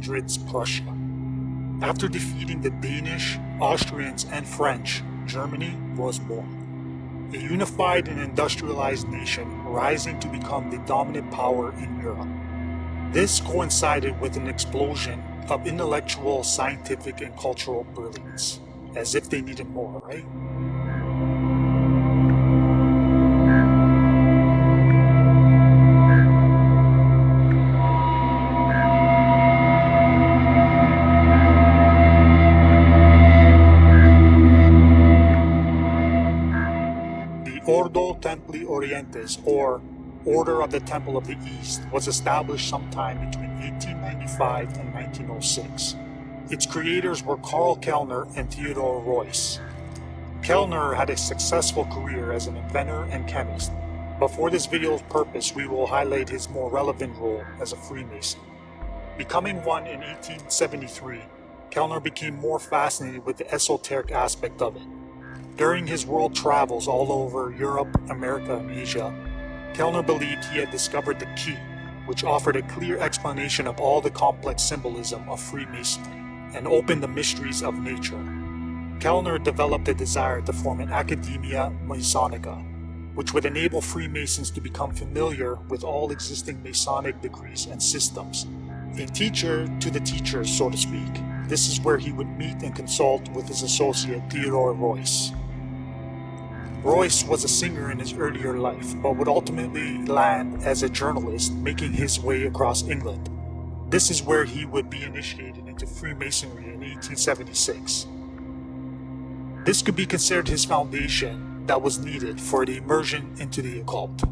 1800s Prussia. After defeating the Danish, Austrians, and French, Germany was born. A unified and industrialized nation rising to become the dominant power in Europe. This coincided with an explosion of intellectual, scientific, and cultural brilliance. As if they needed more, right? Ordo Templi Orientis, or Order of the Temple of the East, was established sometime between 1895 and 1906. Its creators were Karl Kellner and Theodor Reuss. Kellner had a successful career as an inventor and chemist, but for this video's purpose we will highlight his more relevant role as a Freemason. Becoming one in 1873, Kellner became more fascinated with the esoteric aspect of it. During his world travels all over Europe, America, and Asia, Kellner believed he had discovered the key, which offered a clear explanation of all the complex symbolism of Freemasonry and opened the mysteries of nature. Kellner developed a desire to form an Academia Masonica, which would enable Freemasons to become familiar with all existing Masonic degrees and systems. A teacher to the teachers, so to speak. This is where he would meet and consult with his associate Theodor Reuss. Reuss was a singer in his earlier life, but would ultimately land as a journalist, making his way across England. This is where he would be initiated into Freemasonry in 1876. This could be considered his foundation that was needed for the immersion into the occult.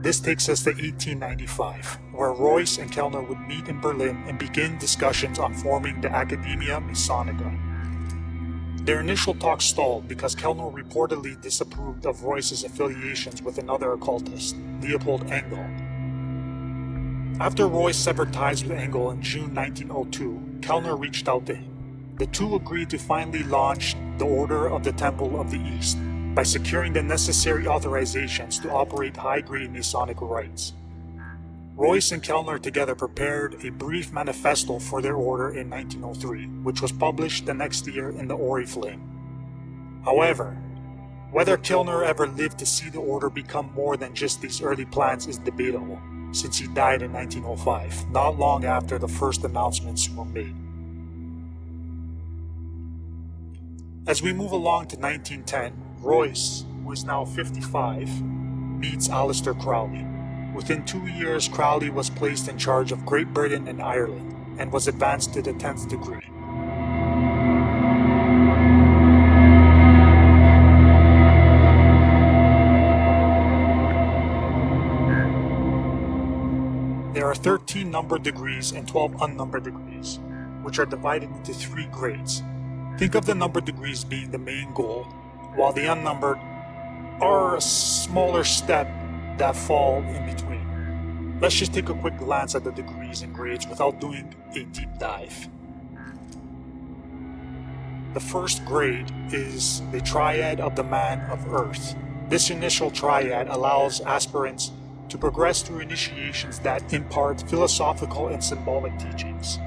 This takes us to 1895, where Reuss and Kellner would meet in Berlin and begin discussions on forming the Academia Masonica. Their initial talks stalled because Kellner reportedly disapproved of Reuss's affiliations with another occultist, Leopold Engel. After Reuss severed ties with Engel in June 1902, Kellner reached out to him. The two agreed to finally launch the Order of the Temple of the East by securing the necessary authorizations to operate high-grade Masonic rites. Reuss and Kellner together prepared a brief manifesto for their order in 1903, which was published the next year in the Oriflamme. However, whether Kellner ever lived to see the order become more than just these early plans is debatable, since he died in 1905, not long after the first announcements were made. As we move along to 1910, Reuss, who is now 55, meets Aleister Crowley. Within 2 years, Crowley was placed in charge of Great Britain and Ireland, and was advanced to the 10th degree. There are 13 numbered degrees and 12 unnumbered degrees, which are divided into 3 grades. Think of the numbered degrees being the main goal, while the unnumbered are a smaller step that fall in between. Let's just take a quick glance at the degrees and grades without doing a deep dive. The first grade is the Triad of the Man of Earth. This initial triad allows aspirants to progress through initiations that impart philosophical and symbolic teachings.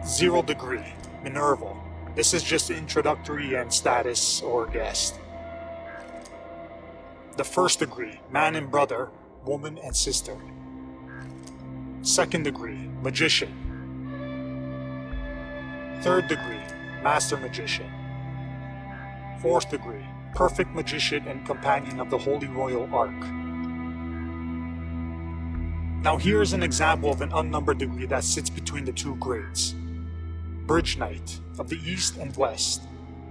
0 degree, Minerva. This is just introductory and status or guest. The first degree, man and brother, woman and sister. Second degree, magician. Third degree, master magician. Fourth degree, perfect magician and companion of the Holy Royal Ark. Now here is an example of an unnumbered degree that sits between the 2 grades. Bridge Knight, of the East and West.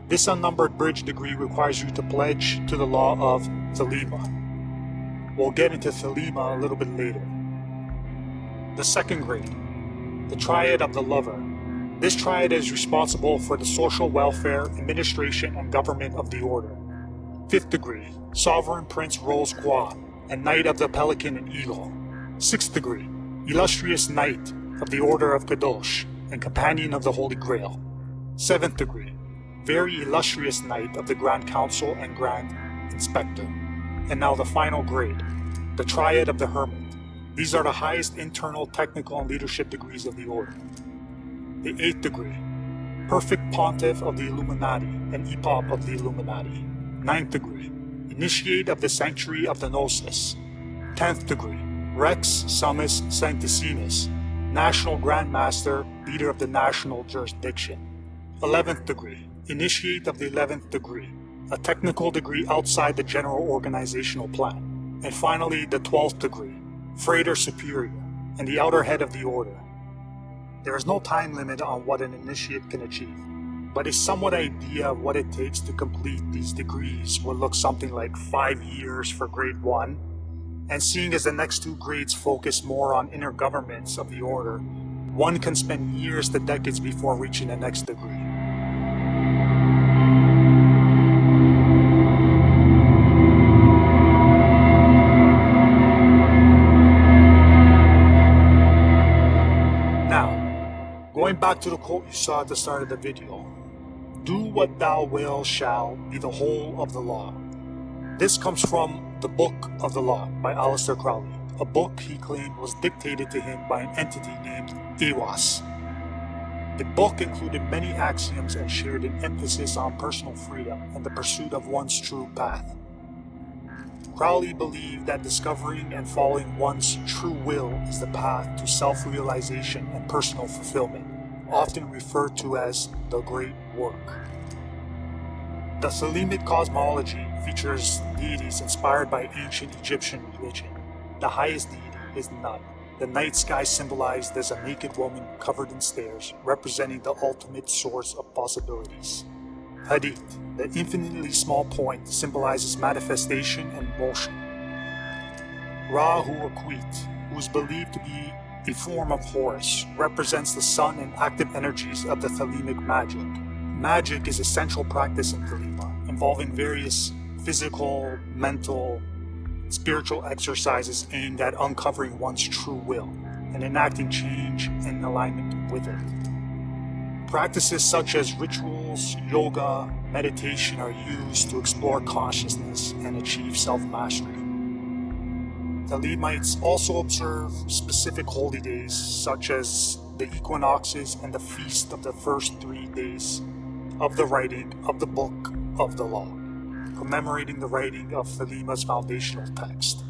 This unnumbered bridge degree requires you to pledge to the law of Thelema. We'll get into Thelema a little bit later. The second grade, the Triad of the Lover. This triad is responsible for the social welfare, administration, and government of the order. 5th degree, Sovereign Prince Rose Croix, and Knight of the Pelican and Eagle. 6th degree, Illustrious Knight of the Order of Kadosh, and Companion of the Holy Grail. 7th degree, Very Illustrious Knight of the Grand Council and Grand Inspector. And now the final grade, the Triad of the Hermit. These are the highest internal, technical, and leadership degrees of the Order. The 8th degree, Perfect Pontiff of the Illuminati and Epop of the Illuminati. 9th degree, Initiate of the Sanctuary of the Gnosis. 10th degree, Rex Summus Sanctissimus, National Grand Master, Leader of the National Jurisdiction. 11th degree, Initiate of the 11th degree, a technical degree outside the general organizational plan. And finally, the 12th degree, Frater Superior, and the outer head of the Order. There is no time limit on what an initiate can achieve, but a somewhat idea of what it takes to complete these degrees will look something like 5 years for grade 1, and seeing as the next 2 grades focus more on inner governments of the Order, one can spend years to decades before reaching the next degree. Going back to the quote you saw at the start of the video, "Do what thou will shall be the whole of the law." This comes from the Book of the Law by Aleister Crowley, a book he claimed was dictated to him by an entity named Aiwass. The book included many axioms and shared an emphasis on personal freedom and the pursuit of one's true path. Crowley believed that discovering and following one's true will is the path to self-realization and personal fulfillment, often referred to as the Great Work. The Thelemic cosmology features deities inspired by ancient Egyptian religion. The highest deity is Nut, the night sky symbolized as a naked woman covered in stairs, representing the ultimate source of possibilities. Hadith, the infinitely small point, symbolizes manifestation and motion. Ra Huaquit, who is believed to be a form of Horus, represents the sun and active energies of the Thelemic magic. Magic is a central practice in Thelema, involving various physical, mental, and spiritual exercises aimed at uncovering one's true will and enacting change in alignment with it. Practices such as rituals, yoga, meditation are used to explore consciousness and achieve self-mastery. Thelemites also observe specific holy days such as the equinoxes and the feast of the first 3 days of the writing of the Book of the Law, commemorating the writing of Thelema's foundational text.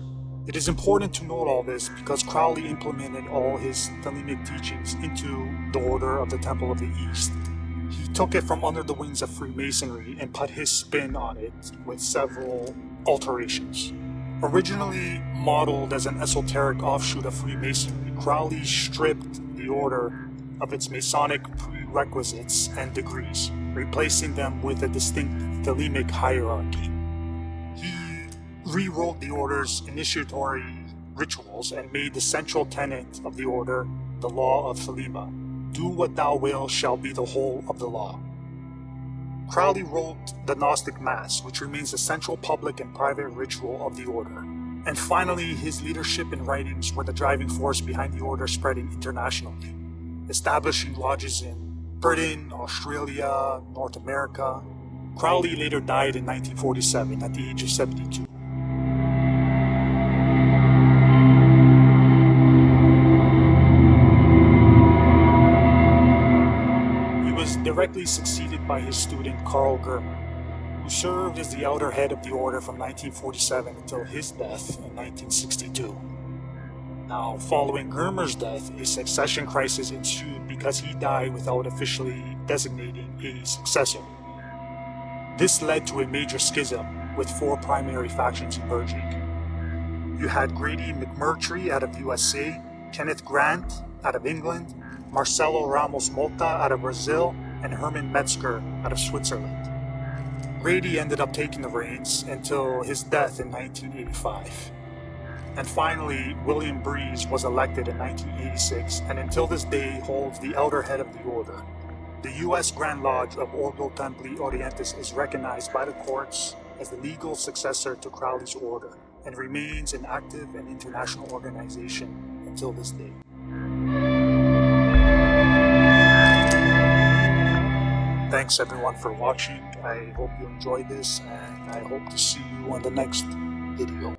It is important to note all this because Crowley implemented all his Thelemic teachings into the Order of the Temple of the East. He took it from under the wings of Freemasonry and put his spin on it with several alterations. Originally modeled as an esoteric offshoot of Freemasonry, Crowley stripped the Order of its Masonic prerequisites and degrees, replacing them with a distinct Thelemic hierarchy. He rewrote the Order's initiatory rituals and made the central tenet of the Order the Law of Thelema. Do what thou will shall be the whole of the law. Crowley wrote the Gnostic Mass, which remains the central public and private ritual of the Order. And finally, his leadership and writings were the driving force behind the Order spreading internationally, establishing lodges in Britain, Australia, North America. Crowley later died in 1947 at the age of 72. Directly succeeded by his student Karl Germer, who served as the outer head of the Order from 1947 until his death in 1962. Now, following Germer's death, a succession crisis ensued because he died without officially designating a successor. This led to a major schism with 4 primary factions emerging. You had Grady McMurtry out of USA, Kenneth Grant out of England, Marcelo Ramos Mota out of Brazil, and Hermann Metzger out of Switzerland. Grady ended up taking the reins until his death in 1985. And finally, William Breeze was elected in 1986 and until this day holds the elder head of the Order. The U.S. Grand Lodge of Ordo Templi Orientis is recognized by the courts as the legal successor to Crowley's Order and remains an active and international organization until this day. Thanks everyone for watching. I hope you enjoyed this and I hope to see you on the next video.